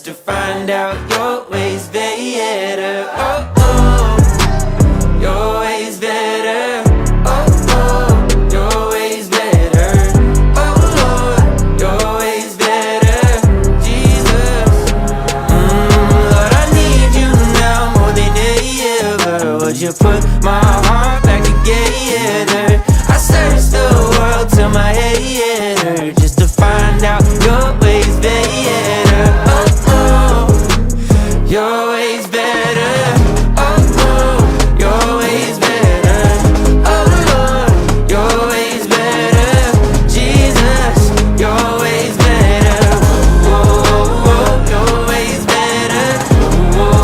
to find out your ways better. Oh, oh, your ways better. Oh, oh, your ways better. Oh, Lord, your ways better. Jesus, Lord, I need you now more than ever. Would you put my heart back together? I searched the world till my head hurt just to find out your ways better. Oh, oh, your ways better.